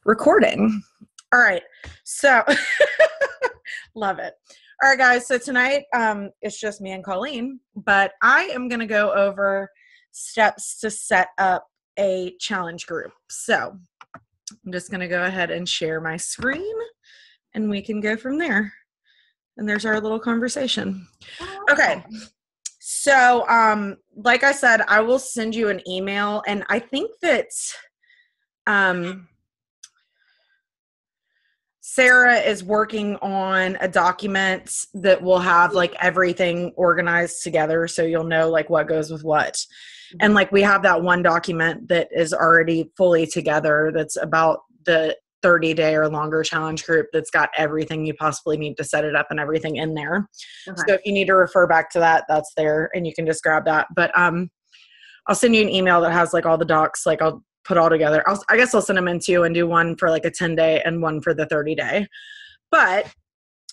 Recording. All right. So love it. All right, guys. So tonight, it's just me and Colleen, but I am going to go over steps to set up a challenge group. So I'm just going to go ahead and share my screen and we can go from there. And there's our little conversation. Okay. So, like I said, I will send you an email, and I think that, Sarah is working on a document that will have like everything organized together. So you'll know like what goes with what. And like we have that one document that is already fully together. That's about the 30-day or longer challenge group. That's got everything you possibly need to set it up and everything in there. Okay. So if you need to refer back to that, that's there and you can just grab that. But, I'll send you an email that has like all the docs, like I'll put all together. I guess I'll send them in two and do one for like a 10-day and one for the 30-day. But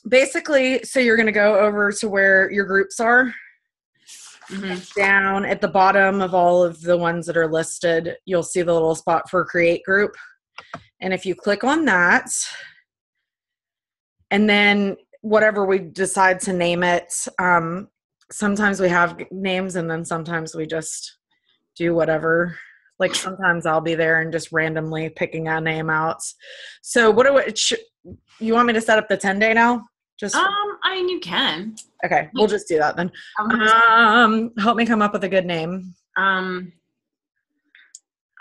basically, so you're going to go over to where your groups are. Mm-hmm. Down at the bottom of all of the ones that are listed, you'll see the little spot for create group. And if you click on that, and then whatever we decide to name it, sometimes we have names and then sometimes we just do whatever. Like sometimes I'll be there and just randomly picking a name out. So you want me to set up the 10-day now? I mean, you can. Okay, we'll just do that then. Help me come up with a good name. I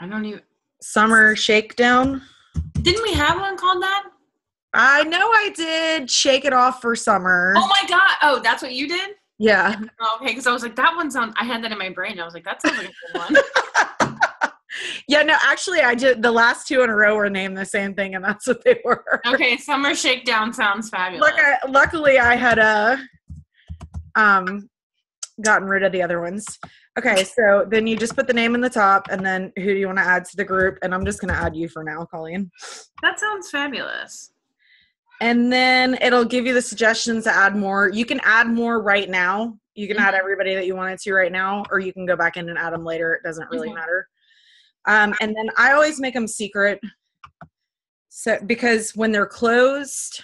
don't even. Summer Shakedown. Didn't we have one called that? I know I did. Shake it off for summer. Oh my God. Oh, that's what you did? Yeah. Oh, okay, because I was like, that one sounds, I had that in my brain. I was like, that sounds like a good one. Yeah, no, actually, I did. The last two in a row were named the same thing, and that's what they were. Okay, Summer Shakedown sounds fabulous. Luckily, I had gotten rid of the other ones. Okay, so then you just put the name in the top, and then who do you want to add to the group? And I'm just going to add you for now, Colleen. That sounds fabulous. And then it'll give you the suggestions to add more. You can add more right now. You can add everybody that you wanted to right now, or you can go back in and add them later. It doesn't really matter. And then I always make them secret. So because when they're closed,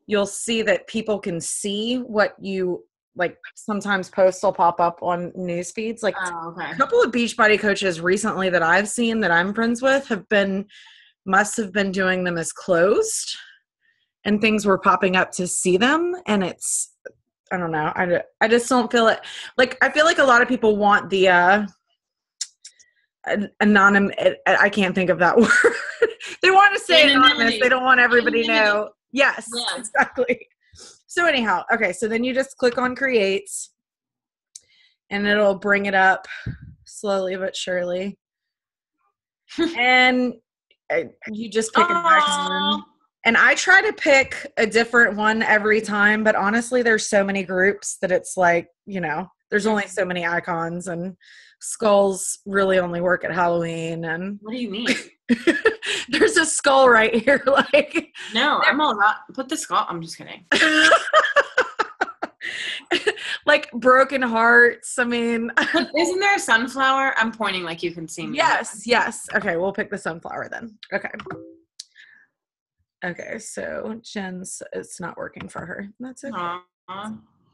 you'll see that people can see what you like. Sometimes posts will pop up on news feeds. Like a couple of Beachbody coaches recently that I've seen that I'm friends with must have been doing them as closed, and things were popping up to see them. And it's, I don't know. I just don't feel it. Like, I feel like a lot of people want the, anonymous. I can't think of that word. They want to say anonymous. They don't want everybody to know. Yes, yeah. Exactly. So anyhow, okay. So then you just click on create and it'll bring it up slowly but surely. And you just pick a next one. And I try to pick a different one every time, but honestly, there's so many groups that it's like, there's only so many icons, and skulls really only work at Halloween. And what do you mean? There's a skull right here. Like, no, I'm all about put the skull. I'm just kidding. Like broken hearts. I mean, isn't there a sunflower? I'm pointing like you can see me. Yes. Okay, we'll pick the sunflower then. Okay, so Jen's, it's not working for her. That's okay. Aww.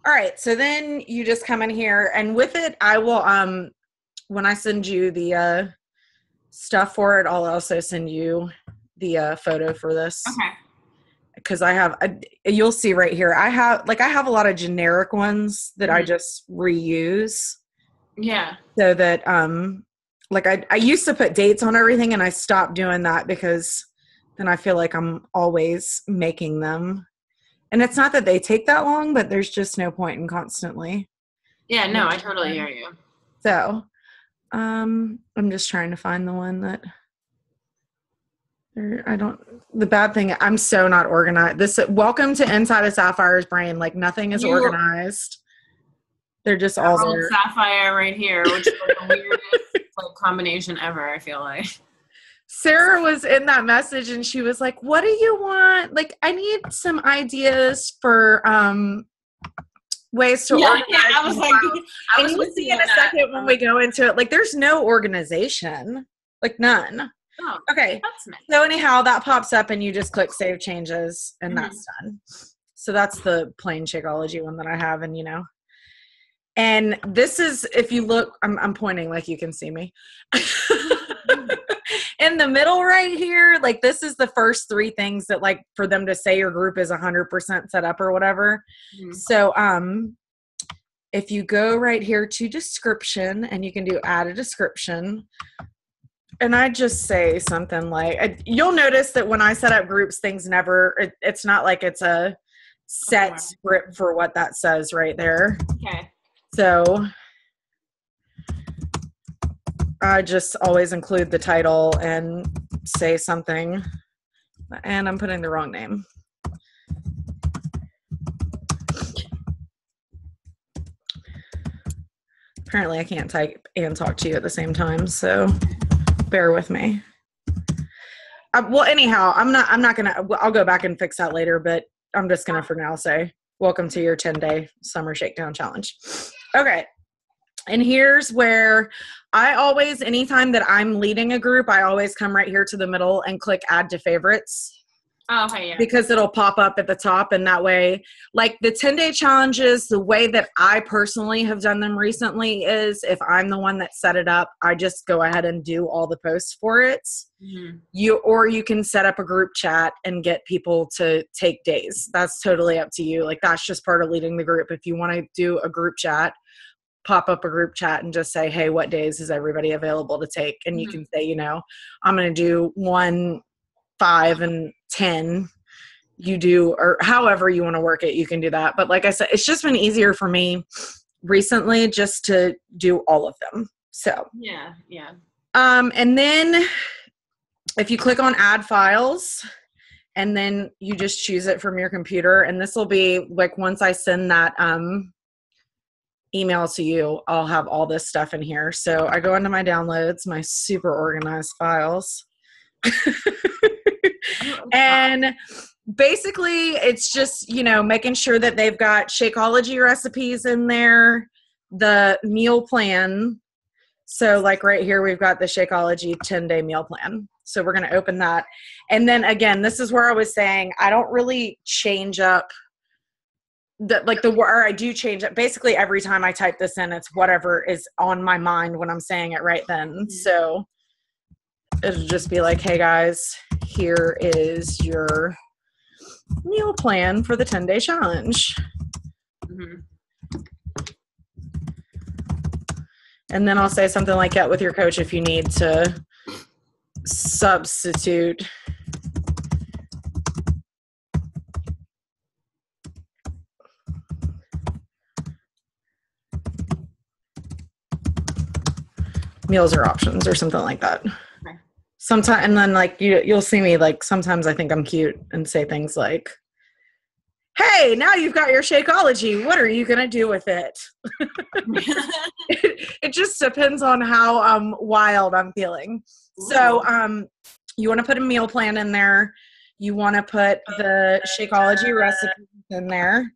All right, so then you just come in here, and with it, I will, when I send you the stuff for it, I'll also send you the photo for this. Okay. Because you'll see right here, I have a lot of generic ones that I just reuse. Yeah. So that, I used to put dates on everything, and I stopped doing that because then I feel like I'm always making them. And it's not that they take that long, but there's just no point in constantly. Yeah, no, I totally hear you. So, I'm just trying to find the one that the bad thing, I'm so not organized. Welcome to Inside of Sapphire's brain. Like nothing is organized. They're just all there. Sapphire right here, which is like the weirdest combination ever, I feel like. Sarah was in that message and she was like, what do you want? Like, I need some ideas for ways to organize. Yeah, I was like, and you'll see in a second when we go into it, like, there's no organization, like none. Oh, Okay. that's nice. So anyhow, that pops up and you just click save changes and that's done. So that's the plain Shakeology one that I have. And, and this is, if you look, I'm pointing like you can see me. In the middle right here, like this is the first 3 things that like for them to say your group is 100% set up or whatever. So if you go right here to description and you can do add a description, and I just say something like, you'll notice that when I set up groups, things never, it's not like it's a set script for what that says right there. Okay. So I just always include the title and say something, and I'm putting the wrong name. Apparently I can't type and talk to you at the same time, so bear with me. Well, anyhow, I'm not gonna, I'll go back and fix that later, but I'm just gonna for now say, welcome to your 10-day summer shakedown challenge. Okay. And here's where I always, anytime that I'm leading a group, I always come right here to the middle and click add to favorites. Oh, okay, yeah. Because it'll pop up at the top, and that way, like the 10-day challenges, the way that I personally have done them recently is if I'm the one that set it up, I just go ahead and do all the posts for it. You can set up a group chat and get people to take days. That's totally up to you. Like that's just part of leading the group. If you want to do a group chat, pop up a group chat and just say, hey, what days is everybody available to take? And you can say, I'm going to do 1, 5, and 10. You do, or however you want to work it, you can do that. But like I said, it's just been easier for me recently just to do all of them. So yeah. And then if you click on add files and then you just choose it from your computer, and this will be like once I send that email to you, I'll have all this stuff in here. So I go into my downloads, my super organized files. And basically it's just, making sure that they've got Shakeology recipes in there, the meal plan. So like right here, we've got the Shakeology 10-day meal plan. So we're going to open that. And then again, this is where I was saying, I don't really change up or I do change it. Basically every time I type this in, it's whatever is on my mind when I'm saying it right then. So it'll just be like, hey guys, here is your meal plan for the 10-day challenge. And then I'll say something like that with your coach if you need to substitute. Meals or options or something like that. Okay. Sometimes, and then like you'll see me like sometimes I think I'm cute and say things like, hey, now you've got your Shakeology. What are you going to do with it? It just depends on how wild I'm feeling. So you want to put a meal plan in there. You want to put the Shakeology recipes in there.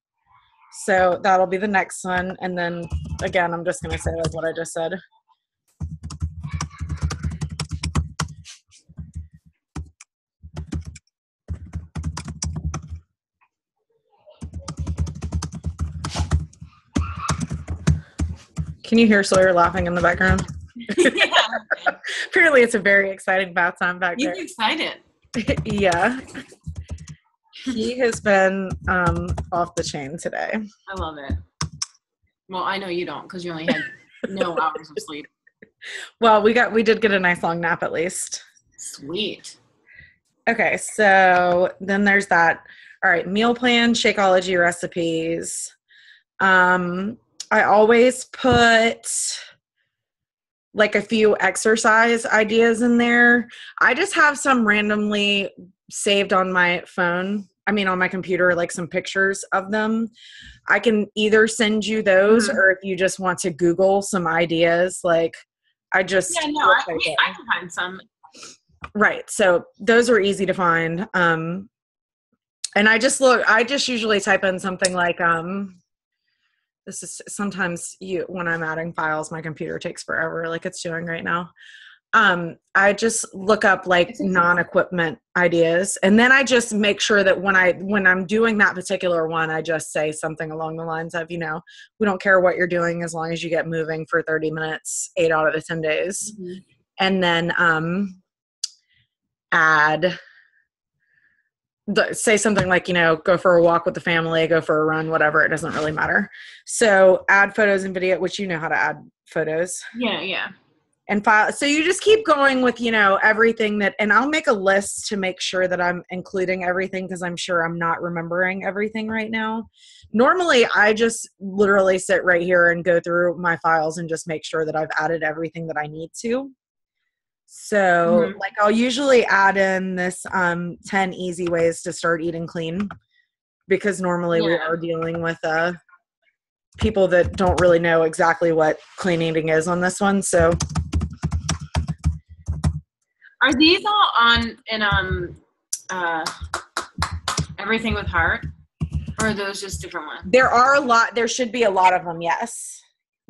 So that'll be the next one. And then again, I'm just going to say like what I just said. Can you hear Sawyer laughing in the background? Yeah. Apparently it's a very exciting bath time back there. He's excited. Yeah. He has been off the chain today. I love it. Well, I know you don't because you only had no hours of sleep. Well, we did get a nice long nap at least. Sweet. Okay, so then there's that. All right, meal plan, Shakeology recipes. I always put like a few exercise ideas in there. I just have some randomly saved on my phone. On my computer, like some pictures of them. I can either send you those or if you just want to Google some ideas, like I just. Yeah, no, I can find some. Right. So those are easy to find. And I just usually type in something like, this is sometimes when I'm adding files, my computer takes forever, like it's doing right now. I just look up like non-equipment ideas, and then I just make sure that when I'm doing that particular one, I just say something along the lines of, we don't care what you're doing as long as you get moving for 30 minutes, 8 out of the 10 days. Mm-hmm. And then say something like, go for a walk with the family, go for a run, whatever. It doesn't really matter. So add photos and video, which how to add photos. Yeah. And file. So you just keep going with, everything and I'll make a list to make sure that I'm including everything, because I'm sure I'm not remembering everything right now. Normally, I just literally sit right here and go through my files and just make sure that I've added everything that I need to. So like I'll usually add in this 10 easy ways to start eating clean, because normally we are dealing with people that don't really know exactly what clean eating is on this one. So are these all on in Everything with Heart, or are those just different ones? There should be a lot of them. Yes.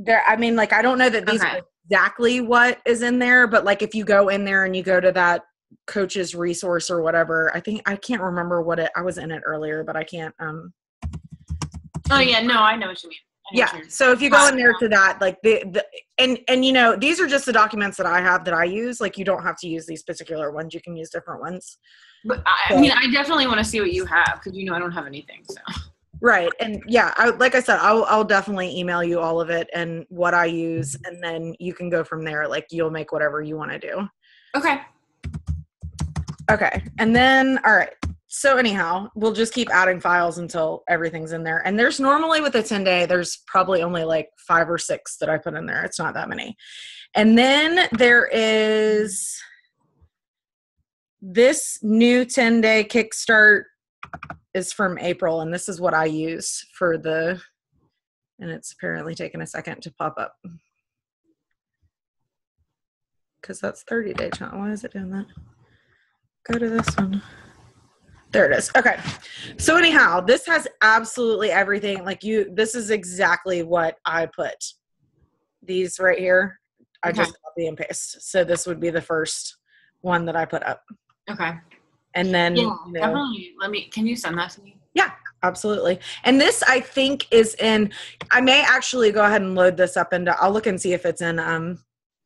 I don't know that these are exactly what is in there, but like if you go in there and you go to that coach's resource or whatever, I can't remember I was in it earlier, but I can't. Oh yeah, no, I know what you mean. Yeah. So if you go in there to that, like these are just the documents that I have that I use. Like you don't have to use these particular ones. You can use different ones. But I definitely want to see what you have, because I don't have anything. So. Right. And yeah, like I said, I'll definitely email you all of it and what I use, and then you can go from there. Like you'll make whatever you want to do. Okay. And then, all right. So anyhow, we'll just keep adding files until everything's in there. And there's normally with a 10-day, there's probably only like 5 or 6 that I put in there. It's not that many. And then there is this new 10-day kickstart is from April. And this is what I use for and it's apparently taken a second to pop up, because that's 30-day challenge. Why is it doing that? Go to this one. There it is. Okay. So anyhow, this has absolutely everything. This is exactly what I put. These right here, I just copy and paste. So this would be the first one that I put up. Okay. And then, definitely. Can you send that to me? Yeah, absolutely. And this, I think, I may actually go ahead and load this up I'll look and see if it's in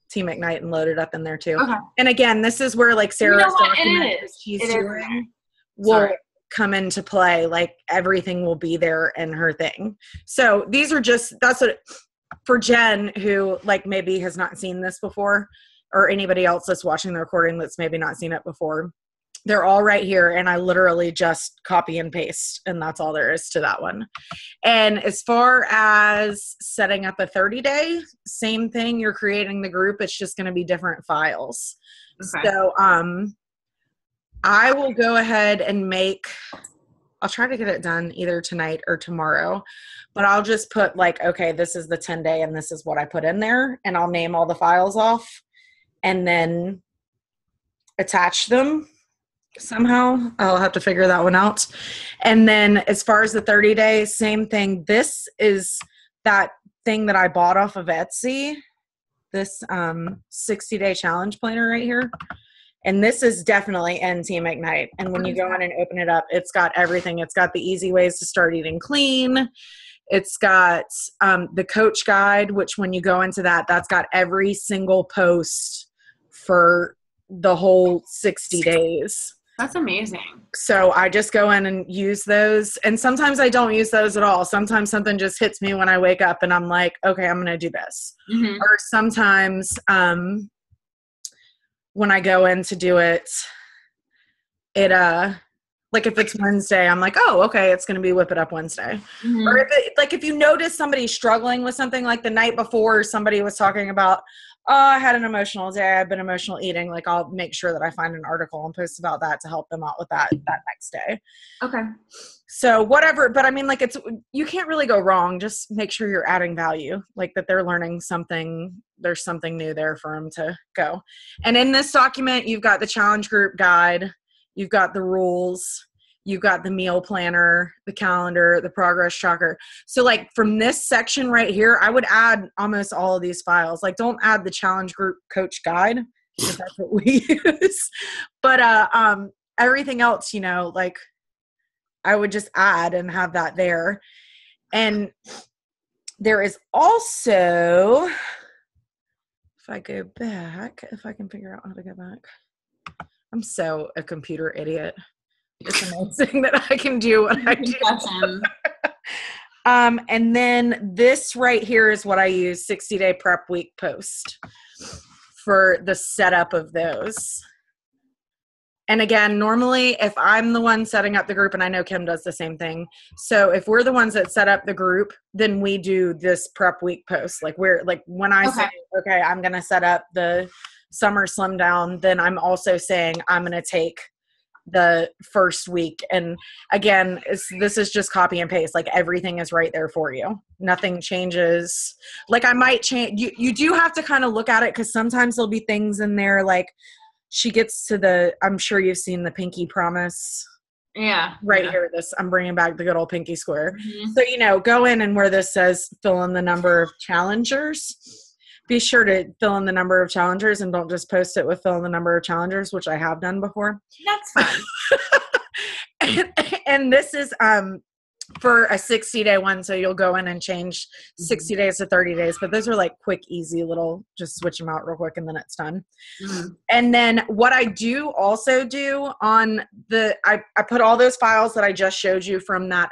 Team Ignite and load it up in there too. Okay. And again, this is where like Sarah's document that she's doing will come into play. Like everything will be there in her thing. So these are that's what, for Jen, who like maybe has not seen this before, or anybody else that's watching the recording that's maybe not seen it before, they're all right here. And I literally just copy and paste, and that's all there is to that one. And as far as setting up a 30-day, same thing. You're creating the group. It's just going to be different files. Okay. So, I will go ahead and I'll try to get it done either tonight or tomorrow, but I'll just put like, okay, this is the 10-day and this is what I put in there, and I'll name all the files off and then attach them somehow. I'll have to figure that one out. And then as far as the 30-day, same thing. This is that thing that I bought off of Etsy, this 60-day challenge planner right here. And this is definitely in Team Ignite. And when you go in and open it up, it's got everything. It's got the easy ways to start eating clean. It's got the coach guide, which when you go into that's got every single post for the whole 60 days. That's amazing. So I just go in and use those. And sometimes I don't use those at all. Sometimes something just hits me when I wake up and I'm like, okay, I'm going to do this. Mm-hmm. Or sometimes when I go in to do it, like if it's Wednesday, I'm like, oh, okay, it's going to be Whip It Up Wednesday. Mm-hmm. Or if you notice somebody struggling with something, like the night before somebody was talking about, oh, I had an emotional day, I've been emotional eating, like I'll make sure that I find an article and post about that to help them out with that next day. Okay. So whatever, but I mean, like you can't really go wrong. Just make sure you're adding value, like that they're learning something. There's something new there for them to go. And in this document, you've got the challenge group guide, you've got the rules, you've got the meal planner, the calendar, the progress tracker. So like from this section right here, I would add almost all of these files. Like don't add the challenge group coach guide. 'cause that's what we use. But everything else, you know, like I would just add and have that there. And there is also, if I go back, if I can figure out how to go back. I'm so a computer idiot. It's amazing that I can do what I do. And then this right here is what I use, 60-day prep week post for the setup of those. And again, normally if I'm the one setting up the group, and I know Kim does the same thing. So if we're the ones that set up the group, then we do this prep week post. Like when I say, okay, I'm going to set up the summer slim down, then I'm also saying I'm going to take the first week. And again, this is just copy and paste. Like everything is right there for you. Nothing changes. Like I might change. You do have to kind of look at it, because sometimes there'll be things in there like she gets to I'm sure you've seen the Pinky Promise. Yeah. Right here, I'm bringing back the good old Pinky Square. Mm-hmm. So, you know, go in and where this says fill in the number of challengers, be sure to fill in the number of challengers and don't just post it with fill in the number of challengers, which I have done before. That's fine. and this is for a 60-day one. So you'll go in and change 60 days to 30 days. But those are like quick, easy little, just switch them out real quick and then it's done. Mm-hmm. And then what I do also do on I put all those files that I just showed you from that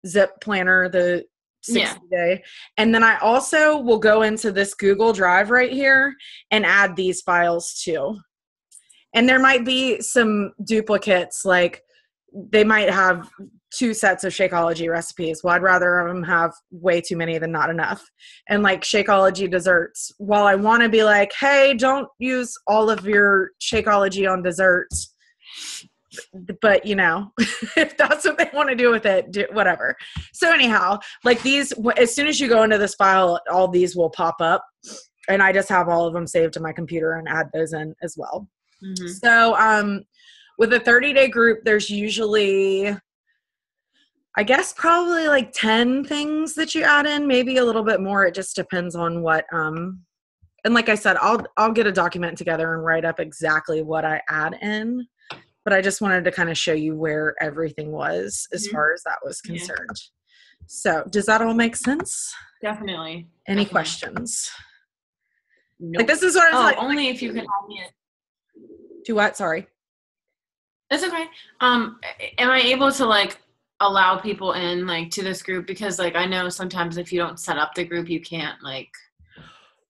zip planner, the 60-day. And then I also will go into this Google Drive right here and add these files too. And there might be some duplicates, like they might have 2 sets of Shakeology recipes. Well, I'd rather them have way too many than not enough. And like Shakeology desserts, while I want to be like, hey, don't use all of your Shakeology on desserts, but you know, if that's what they want to do with it, do whatever. So anyhow, like these, as soon as you go into this file, all these will pop up, and I just have all of them saved to my computer and add those in as well. Mm-hmm. So with a 30-day group, there's usually, I guess, probably like 10 things that you add in, maybe a little bit more. It just depends on what, and like I said, I'll get a document together and write up exactly what I add in, but I just wanted to kind of show you where everything was as far as that was concerned. Yeah. So does that all make sense? Definitely. Any questions? Nope. Like this is what I was like. Only if you could help me. Do what? Sorry. That's okay. Am I able to like allow people in like to this group? Because like I know sometimes if you don't set up the group, you can't like.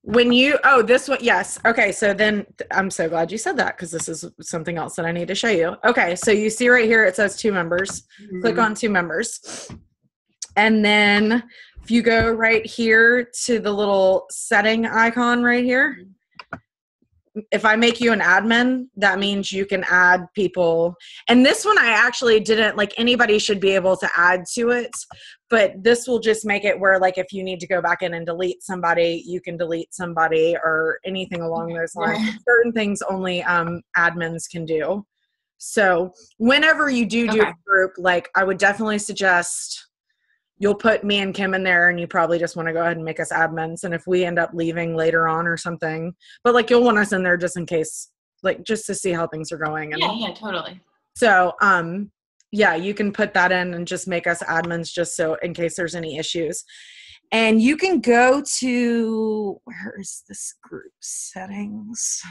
When you this one, yes. Okay, so then I'm so glad you said that, because this is something else that I need to show you. Okay, so you see right here it says 2 members. Mm-hmm. Click on 2 members, and then if you go right here to the little setting icon right here. If I make you an admin, that means you can add people. And this one I actually didn't, like, anybody should be able to add to it, but this will just make it where, like, if you need to go back in and delete somebody, you can delete somebody or anything along those lines. Yeah. Certain things only admins can do. So whenever you do a group, like, I would definitely suggest you'll put me and Kim in there, and you probably just want to go ahead and make us admins. And if we end up leaving later on or something, but like you'll want us in there just in case, like just to see how things are going. And yeah, totally. So, yeah, you can put that in and just make us admins just so in case there's any issues. And you can go to, where is this group settings?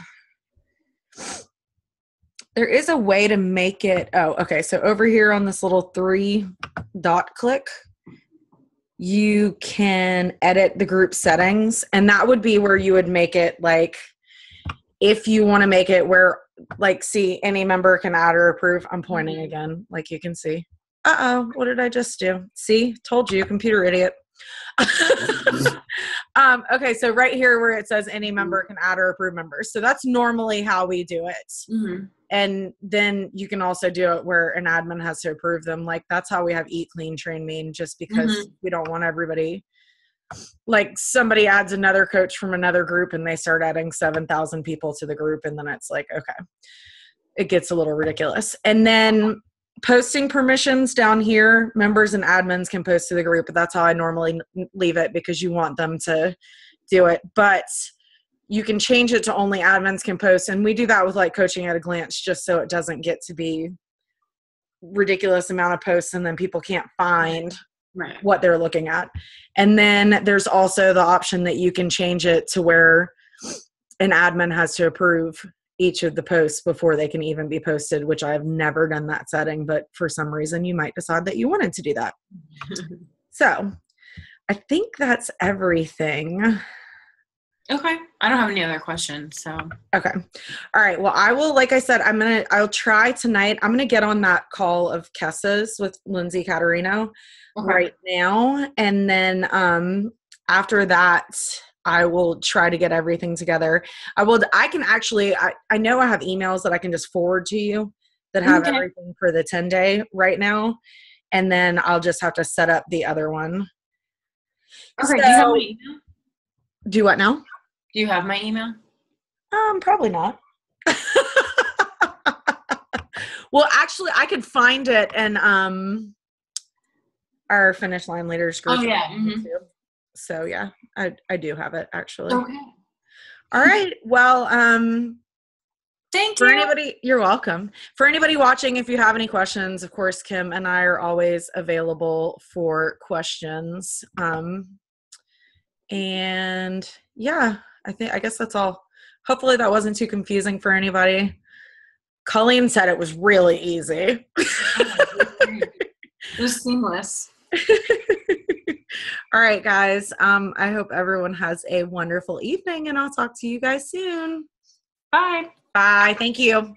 There is a way to make it. Oh, okay. So over here on this little 3-dot click, you can edit the group settings, and that would be where you would make it like, if you want to make it where, like, see, any member can add or approve. I'm pointing again, like you can see. What did I just do? See, told you, computer idiot. Okay, so right here where it says any member can add or approve members. So that's normally how we do it. Mm-hmm. And then you can also do it where an admin has to approve them. Like that's how we have Eat Clean Train Mean, just because we don't want everybody, like somebody adds another coach from another group and they start adding 7,000 people to the group. And then it's like, okay, it gets a little ridiculous. And then posting permissions down here, members and admins can post to the group, but that's how I normally leave it, because you want them to do it. But you can change it to only admins can post. And we do that with like Coaching at a Glance, just so it doesn't get to be ridiculous amount of posts and then people can't find what they're looking at. And then there's also the option that you can change it to where an admin has to approve each of the posts before they can even be posted, which I've never done that setting, but for some reason you might decide that you wanted to do that. So I think that's everything. Okay. I don't have any other questions. So. Okay. All right. Well, I will, like I said, I'll try tonight. I'm going to get on that call of Kessa's with Lindsay Caterino right now. And then after that, I will try to get everything together. I know I have emails that I can just forward to you that have everything for the 10-day right now. And then I'll just have to set up the other one. Okay. So, do you have my email? Do what now? Do you have my email? Probably not. Well, actually, I could find it in our Finish Line Leaders group. Oh, yeah. Mm-hmm. So, yeah, I do have it, actually. Okay. All right. Well, thank you. For you're welcome. For anybody watching, if you have any questions, of course, Kim and I are always available for questions. And yeah, I guess that's all. Hopefully that wasn't too confusing for anybody. Colleen said it was really easy. It was seamless. All right, guys. I hope everyone has a wonderful evening, and I'll talk to you guys soon. Bye. Bye. Thank you.